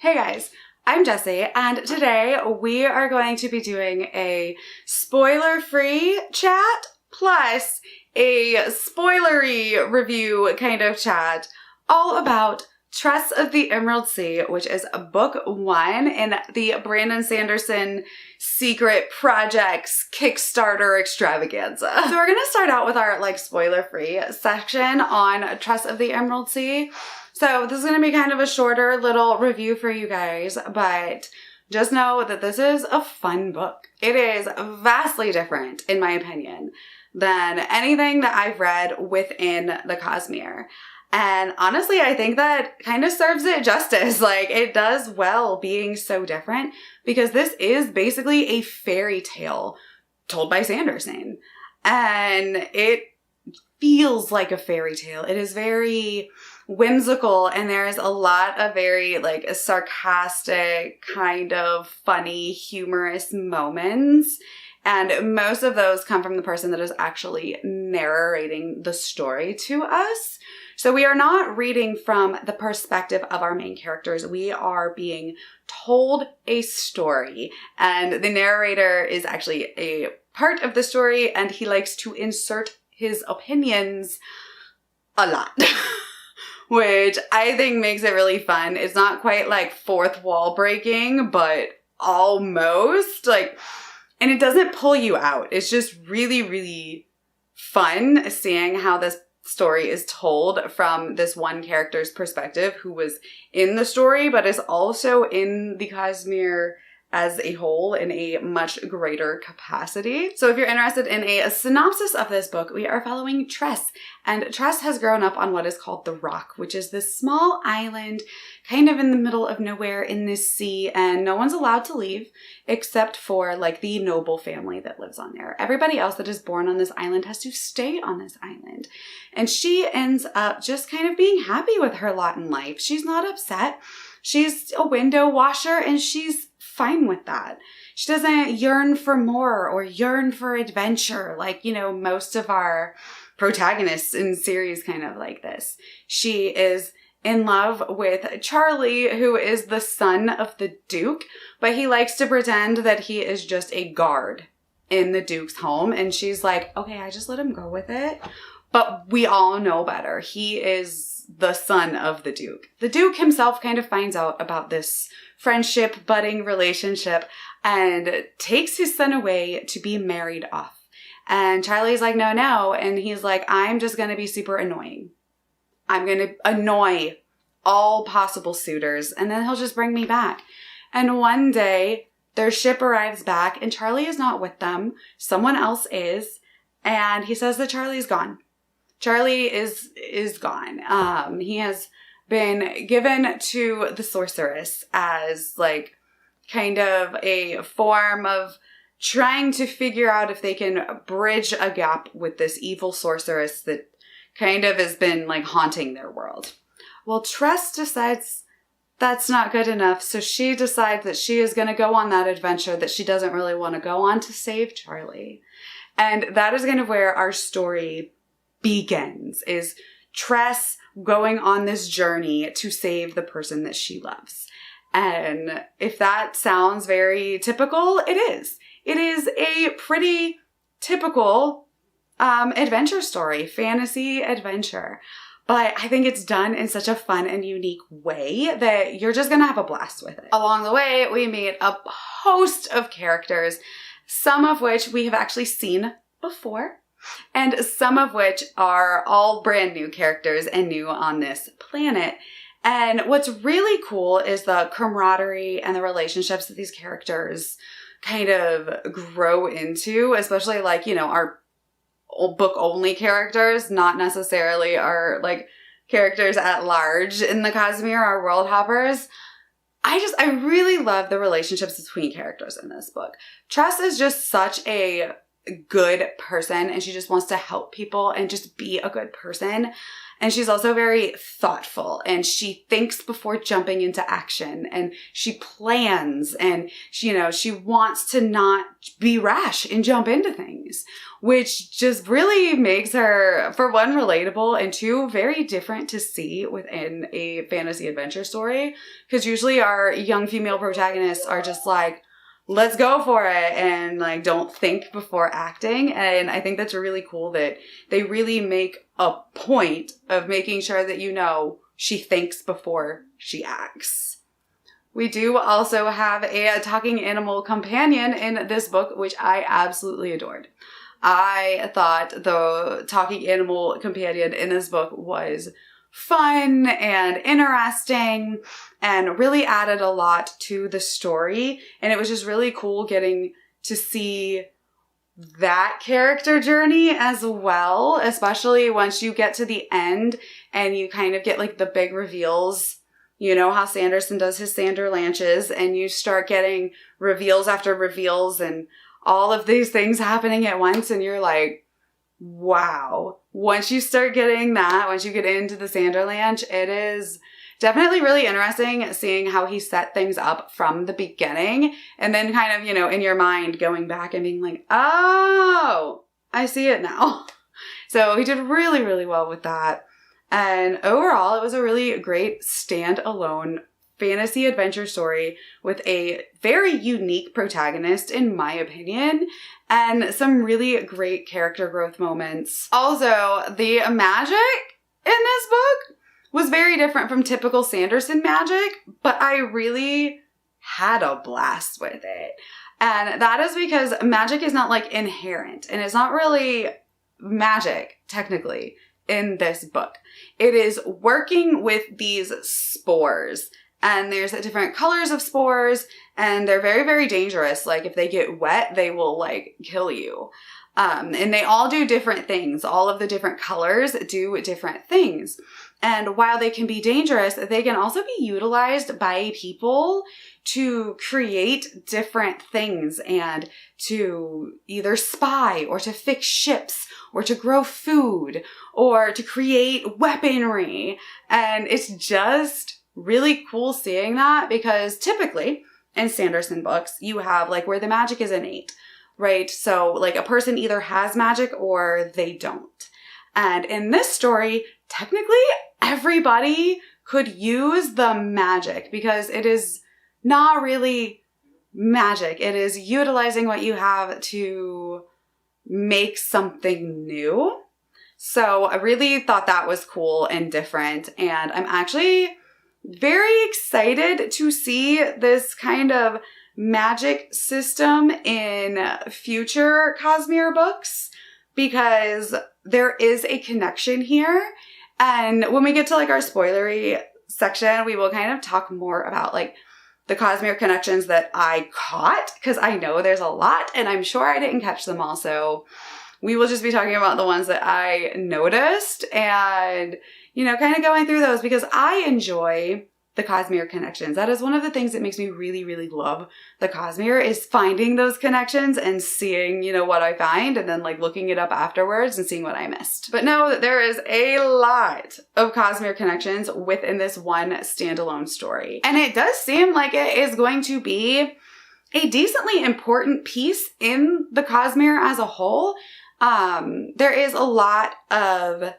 Hey guys, I'm Jessie, and today we are going to be doing a spoiler-free chat plus a spoilery review kind of chat all about Tress of the Emerald Sea, which is book 1 in the Brandon Sanderson Secret Projects Kickstarter extravaganza. So we're going to start out with our spoiler-free section on Tress of the Emerald Sea. So this is going to be kind of a shorter little review for you guys, but just know that this is a fun book. It is vastly different, in my opinion, than anything that I've read within the cosmere. And honestly, I think that kind of serves it justice. It does well being so different because this is basically a fairy tale told by Sanderson. And it feels like a fairy tale. It is very whimsical, and there's a lot of very sarcastic, kind of funny, humorous moments. And most of those come from the person that is actually narrating the story to us. So we are not reading from the perspective of our main characters. We are being told a story, and the narrator is actually a part of the story, and he likes to insert his opinions a lot. Which I think makes it really fun. It's not quite like fourth wall breaking, but almost. And it doesn't pull you out. It's just really, really fun seeing how this story is told from this one character's perspective who was in the story, but is also in the cosmere as a whole in a much greater capacity. So if you're interested in a synopsis of this book, we are following Tress. And Tress has grown up on what is called the Rock, which is this small island kind of in the middle of nowhere in this sea, and no one's allowed to leave except for the noble family that lives on there. Everybody else that is born on this island has to stay on this island. And she ends up just kind of being happy with her lot in life. She's not upset. She's a window washer, and she's fine with that. She doesn't yearn for more or yearn for adventure like, most of our protagonists in series kind of like this. She is in love with Charlie, who is the son of the Duke, but he likes to pretend that he is just a guard in the Duke's home. And she's like, okay, I just let him go with it. But we all know better. He is the son of the Duke. The Duke himself kind of finds out about this friendship, budding relationship, and takes his son away to be married off. And Charlie's like, no. And he's like, I'm just going to be super annoying. I'm going to annoy all possible suitors, and then he'll just bring me back. And one day, their ship arrives back, and Charlie is not with them. Someone else is. And he says that Charlie's gone. Charlie is gone. He has been given to the sorceress as kind of a form of trying to figure out if they can bridge a gap with this evil sorceress that kind of has been haunting their world. Well, Tress decides that's not good enough, so she decides that she is going to go on that adventure that she doesn't really want to go on to save Charlie. And that is kind of where our story begins, is Tress going on this journey to save the person that she loves. And if that sounds very typical, it is. It is a pretty typical adventure story, fantasy adventure. But I think it's done in such a fun and unique way that you're just going to have a blast with it. Along the way, we meet a host of characters, some of which we have actually seen before, and some of which are all brand new characters and new on this planet. And what's really cool is the camaraderie and the relationships that these characters kind of grow into, especially our book-only characters, not necessarily our characters at large in the cosmere, our world hoppers. I really love the relationships between characters in this book. Tress is just such a good person, and she just wants to help people and just be a good person. And she's also very thoughtful, and she thinks before jumping into action, and she plans, and she wants to not be rash and jump into things, which just really makes her, for one, relatable, and two, very different to see within a fantasy adventure story. Because usually our young female protagonists are just like, let's go for it, and like don't think before acting. And I think that's really cool that they really make a point of making sure that she thinks before she acts. We do also have a talking animal companion in this book, which I absolutely adored. I thought the talking animal companion in this book was fun and interesting and really added a lot to the story. And it was just really cool getting to see that character journey as well, especially once you get to the end and you kind of get like the big reveals. You know how Sanderson does his Sanderlanches, and you start getting reveals after reveals and all of these things happening at once, and you're like, wow. Once you start getting that, once you get into the Sanderlanche, it is definitely really interesting seeing how he set things up from the beginning, and then kind of, in your mind going back and being like, oh, I see it now. So he did really, really well with that. And overall, it was a really great standalone fantasy adventure story with a very unique protagonist, in my opinion, and some really great character growth moments. Also, the magic in this book was very different from typical Sanderson magic, but I really had a blast with it. And that is because magic is not like inherent, and it's not really magic technically in this book. It is working with these spores. And there's different colors of spores, and they're very, very dangerous. Like if they get wet, they will like kill you. And they all do different things. All of the different colors do different things. And while they can be dangerous, they can also be utilized by people to create different things and to either spy or to fix ships or to grow food or to create weaponry. And it's just really cool seeing that, because typically in Sanderson books, you have like where the magic is innate, right? So like a person either has magic or they don't. And in this story, technically everybody could use the magic, because it is not really magic. It is utilizing what you have to make something new. So I really thought that was cool and different. And I'm actually very excited to see this kind of magic system in future Cosmere books, because there is a connection here. And when we get to like our spoilery section, we will kind of talk more about like the Cosmere connections that I caught, because I know there's a lot and I'm sure I didn't catch them all. So we will just be talking about the ones that I noticed and, kind of going through those, because I enjoy the Cosmere connections. That is one of the things that makes me really, really love the Cosmere, is finding those connections and seeing, what I find, and then like looking it up afterwards and seeing what I missed. But know that there is a lot of Cosmere connections within this one standalone story. And it does seem like it is going to be a decently important piece in the Cosmere as a whole. There is a lot of,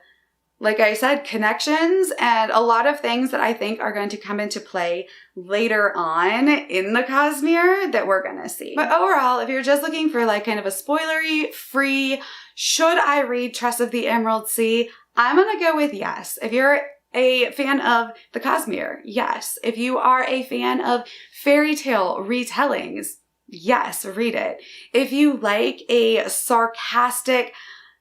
like I said, connections and a lot of things that I think are going to come into play later on in the Cosmere that we're going to see. But overall, if you're just looking for like kind of a spoilery free, should I read Tress of the Emerald Sea? I'm going to go with yes. If you're a fan of the Cosmere, yes. If you are a fan of fairy tale retellings, yes, read it. If you like a sarcastic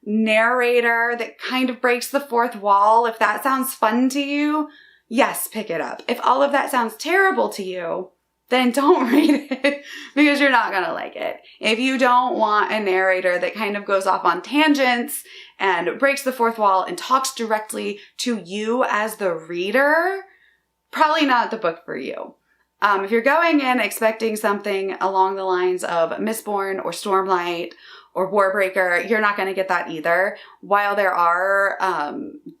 narrator that kind of breaks the fourth wall, if that sounds fun to you, yes, pick it up. If all of that sounds terrible to you, then don't read it, because you're not going to like it. If you don't want a narrator that kind of goes off on tangents and breaks the fourth wall and talks directly to you as the reader, probably not the book for you. If you're going in expecting something along the lines of Mistborn or Stormlight or Warbreaker, you're not going to get that either. While there are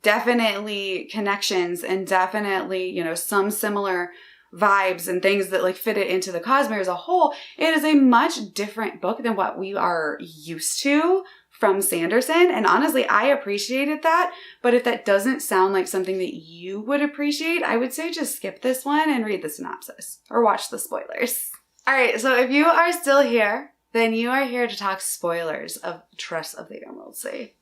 definitely connections and definitely, you know, some similar vibes and things that like fit it into the cosmere as a whole, it is a much different book than what we are used to from Sanderson. And honestly, I appreciated that. But if that doesn't sound like something that you would appreciate, I would say just skip this one and read the synopsis or watch the spoilers. All right, so if you are still here, then you are here to talk spoilers of Tress of the Emerald Sea.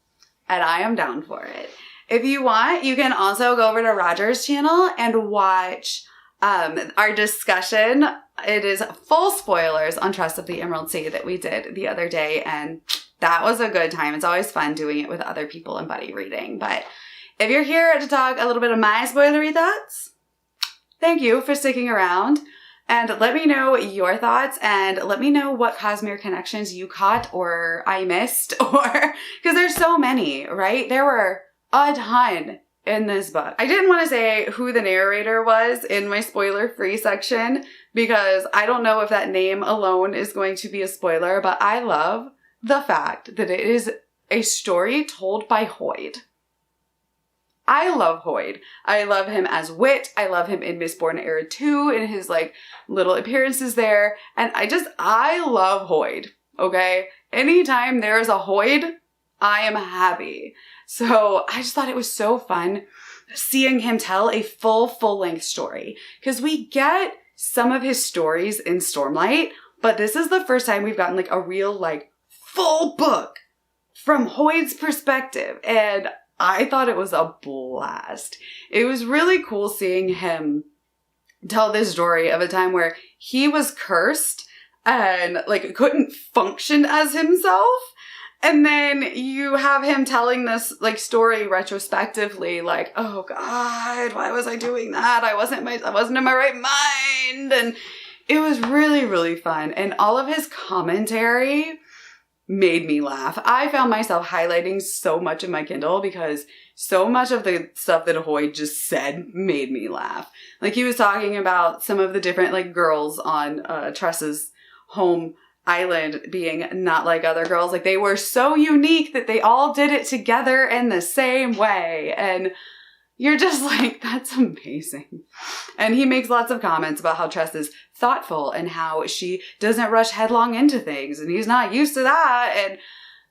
And I am down for it. If you want, you can also go over to Roger's channel and watch our discussion. It is full spoilers on Tress of the Emerald Sea that we did the other day, and that was a good time. It's always fun doing it with other people and buddy reading. But if you're here to talk a little bit of my spoilery thoughts, thank you for sticking around. And let me know your thoughts, and let me know what cosmere connections you caught or I missed, or because there's so many, right? There were a ton in this book. I didn't want to say who the narrator was in my spoiler-free section because I don't know if that name alone is going to be a spoiler, but I love the fact that it is a story told by Hoid. I love Hoid. I love him as Wit. I love him in Mistborn Era 2 in his like little appearances there. And I love Hoid, okay? Anytime there is a Hoid, I am happy. So I just thought it was so fun seeing him tell a full-length story. Because we get some of his stories in Stormlight, but this is the first time we've gotten like a real like full book from Hoid's perspective. And I thought it was a blast. It was really cool seeing him tell this story of a time where he was cursed and like couldn't function as himself. And then you have him telling this like story retrospectively, like, oh God, why was I doing that? I wasn't in my right mind. And it was really, really fun. And all of his commentary made me laugh. I found myself highlighting so much in my Kindle because so much of the stuff that Hoid just said made me laugh. Like he was talking about some of the different like girls on Tress's home island being not like other girls. Like they were so unique that they all did it together in the same way. And you're just like, that's amazing. And he makes lots of comments about how Tress is thoughtful and how she doesn't rush headlong into things. And he's not used to that. And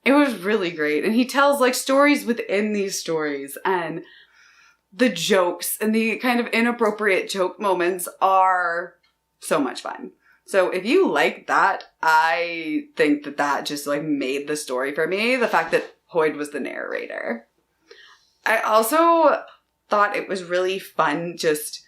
it was really great. And he tells like stories within these stories. And the jokes and the kind of inappropriate joke moments are so much fun. So if you like that, I think that that just like made the story for me. The fact that Hoid was the narrator. I also thought it was really fun just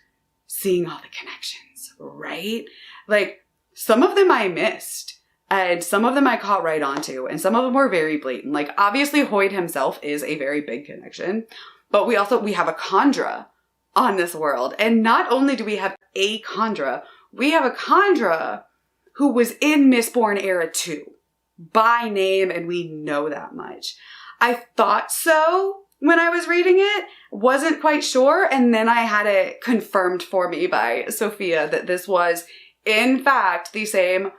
seeing all the connections, right? Like some of them I missed and some of them I caught right onto and some of them were very blatant. Like obviously Hoid himself is a very big connection, but we have a Khandra on this world. And not only do we have a Khandra, we have a Khandra who was in Mistborn Era 2 by name, and we know that much. I thought so when I was reading it, wasn't quite sure, and then I had it confirmed for me by Sophia that this was, in fact, the same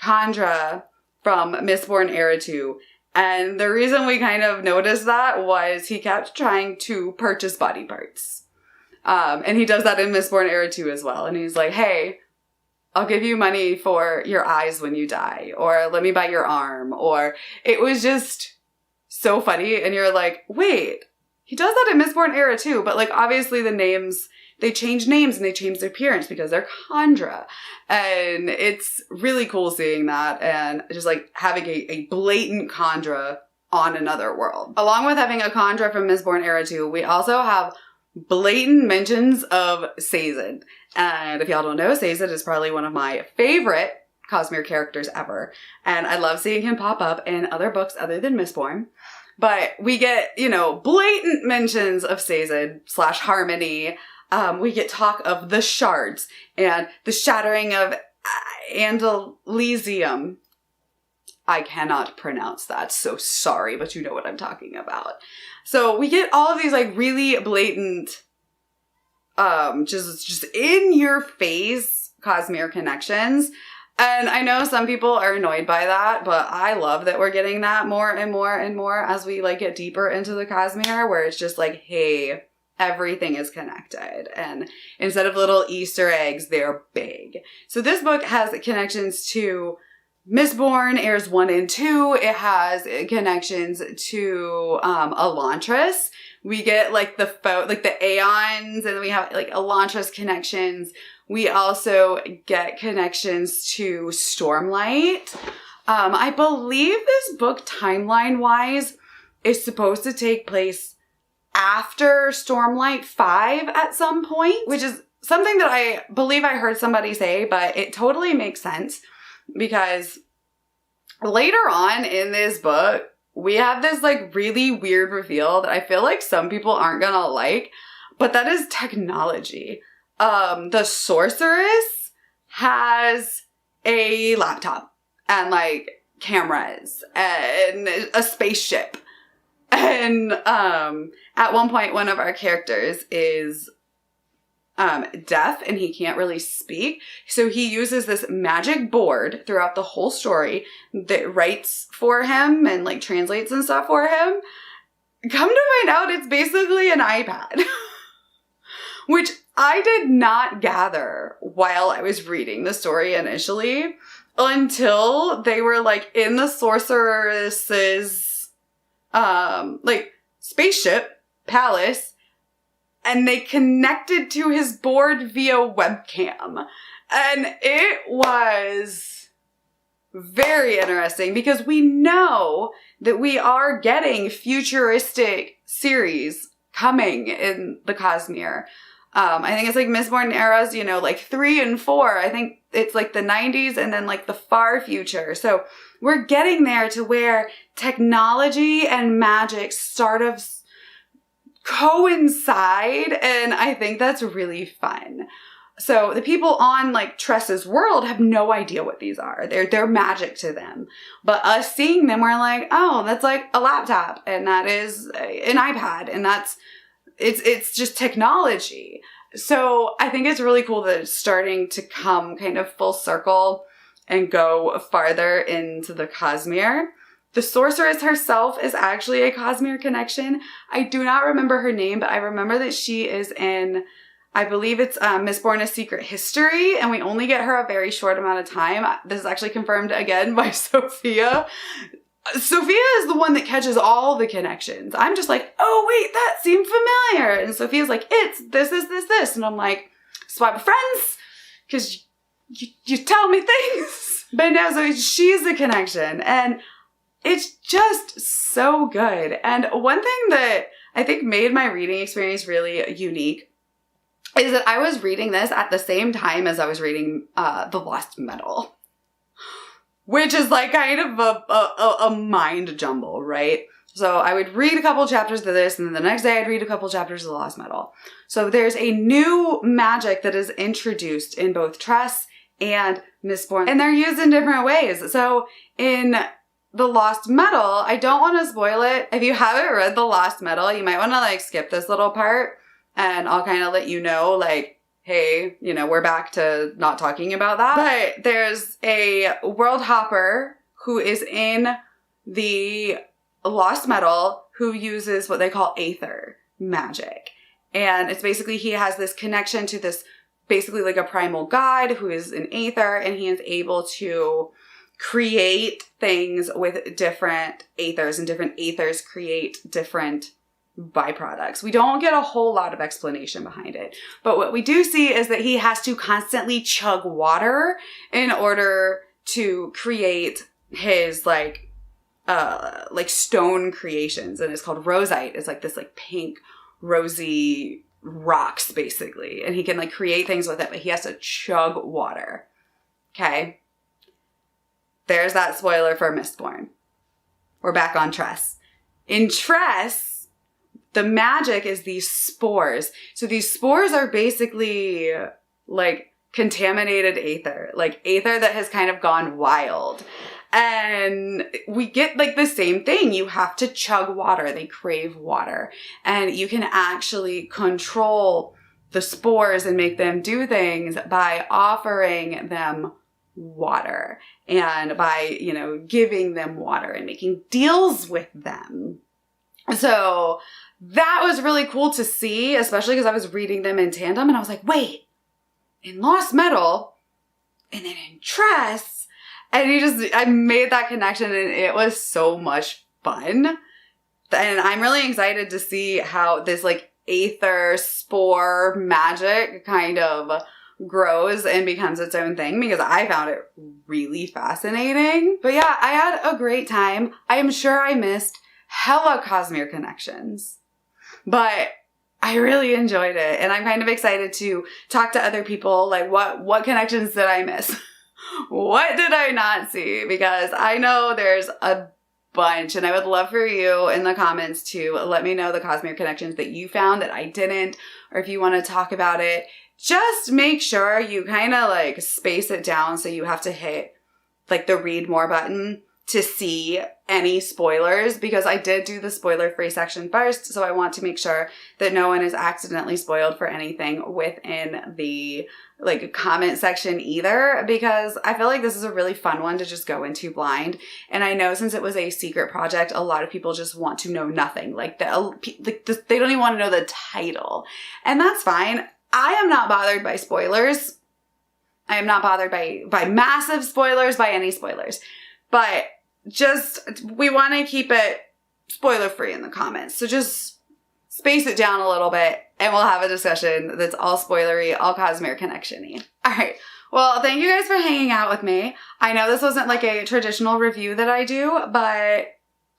Khandra from Mistborn Era 2. And the reason we kind of noticed that was he kept trying to purchase body parts. And he does that in Mistborn Era 2 as well. And he's like, hey, I'll give you money for your eyes when you die, or let me buy your arm, or it was just so funny. And you're like, wait, he does that in Mistborn Era too, but like obviously the names, they change names and they change their appearance because they're Khandra. And it's really cool seeing that and just like having a blatant Khandra on another world. Along with having a Khandra from Mistborn Era 2, we also have blatant mentions of Sazed. And if y'all don't know, Sazed is probably one of my favorite cosmere characters ever. And I love seeing him pop up in other books other than Mistborn. But we get, you know, blatant mentions of Sazed / Harmony. We get talk of the shards and the shattering of Andalesium. I cannot pronounce that, so sorry, but you know what I'm talking about. So we get all of these like really blatant, just in your face cosmere connections. And I know some people are annoyed by that, but I love that we're getting that more and more and more as we like get deeper into the cosmere, where it's just like, hey, everything is connected. And instead of little Easter eggs, they're big. So this book has connections to Mistborn, Heirs 1 and 2. It has connections to Elantris. We get like the Aeons, and we have like Elantris connections. We also get connections to Stormlight. I believe this book, timeline-wise, is supposed to take place after Stormlight 5 at some point, which is something that I believe I heard somebody say, but it totally makes sense because later on in this book, we have this like really weird reveal that I feel like some people aren't gonna like, but that is technology. The sorceress has a laptop and like cameras and a spaceship. And at one point, one of our characters is deaf and he can't really speak. So he uses this magic board throughout the whole story that writes for him and like translates and stuff for him. Come to find out, it's basically an iPad. Which I did not gather while I was reading the story initially until they were like in the sorceress's like spaceship palace, and they connected to his board via webcam. And it was very interesting because we know that we are getting futuristic series coming in the cosmere. I think it's like Mistborn eras, you know, like 3 and 4. I think it's like the 90s and then like the far future. So we're getting there to where technology and magic sort of coincide, and I think that's really fun. So the people on like Tress's world have no idea what these are. They're magic to them. But us seeing them, we're like, oh, that's like a laptop, and that is an iPad, and it's just technology. So I think it's really cool that it's starting to come kind of full circle and go farther into the cosmere. The sorceress herself is actually a cosmere connection. I do not remember her name, but I remember that she is in, I believe it's Mistborn: A Secret History, and we only get her a very short amount of time. This is actually confirmed again by Sophia. Sophia is the one that catches all the connections. I'm just like, oh wait, that seemed familiar. And Sophia's like, it's this. And I'm like, swap of friends, because you tell me things. But no, so she's the connection. And it's just so good. And one thing that I think made my reading experience really unique is that I was reading this at the same time as I was reading The Lost Metal, which is like kind of a mind jumble, right? So I would read a couple chapters of this, and then the next day I'd read a couple chapters of The Lost Metal. So there's a new magic that is introduced in both Tress and Mistborn, and they're used in different ways. So in The Lost Metal, I don't want to spoil it. If you haven't read The Lost Metal, you might want to like skip this little part, and I'll kind of let you know, like, hey, you know, we're back to not talking about that. But there's a world hopper who is in the Lost Metal who uses what they call aether magic. And it's basically, he has this connection to this, basically like a primal god who is an aether, and he is able to create things with different aethers, and different aethers create different byproducts. We don't get a whole lot of explanation behind it, but what we do see is that he has to constantly chug water in order to create his like stone creations, and it's called rosite. It's like this like pink rosy rocks basically, and he can like create things with it, but he has to chug water. Okay, there's that spoiler for Mistborn. We're back on Tress. In Tress, the magic is these spores. So these spores are basically like contaminated aether, like aether that has kind of gone wild. And we get like the same thing. You have to chug water. They crave water. And you can actually control the spores and make them do things by offering them water and by, you know, giving them water and making deals with them. So that was really cool to see, especially because I was reading them in tandem and I was like, wait, in Lost Metal and then in Tress, and I made that connection and it was so much fun. And I'm really excited to see how this like aether spore magic kind of grows and becomes its own thing, because I found it really fascinating. But yeah, I had a great time. I am sure I missed hella cosmere connections, but I really enjoyed it. And I'm kind of excited to talk to other people, like what connections did I miss? What did I not see? Because I know there's a bunch, and I would love for you in the comments to let me know the cosmere connections that you found that I didn't, or if you want to talk about it. Just make sure you kind of like space it down so you have to hit like the read more button to see any spoilers, because I did do the spoiler free section first. So I want to make sure that no one is accidentally spoiled for anything within the like comment section either, because I feel like this is a really fun one to just go into blind. And I know since it was a secret project, a lot of people just want to know nothing. Like they don't even want to know the title, and that's fine. I am not bothered by spoilers. I am not bothered by massive spoilers, by any spoilers. But we want to keep it spoiler free in the comments. So just space it down a little bit and we'll have a discussion that's all spoilery, all cosmere connection-y. All right. Well, thank you guys for hanging out with me. I know this wasn't like a traditional review that I do, but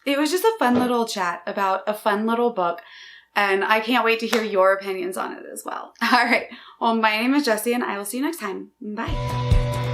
it was just a fun little chat about a fun little book. And I can't wait to hear your opinions on it as well. All right. Well, my name is Jessie and I will see you next time. Bye.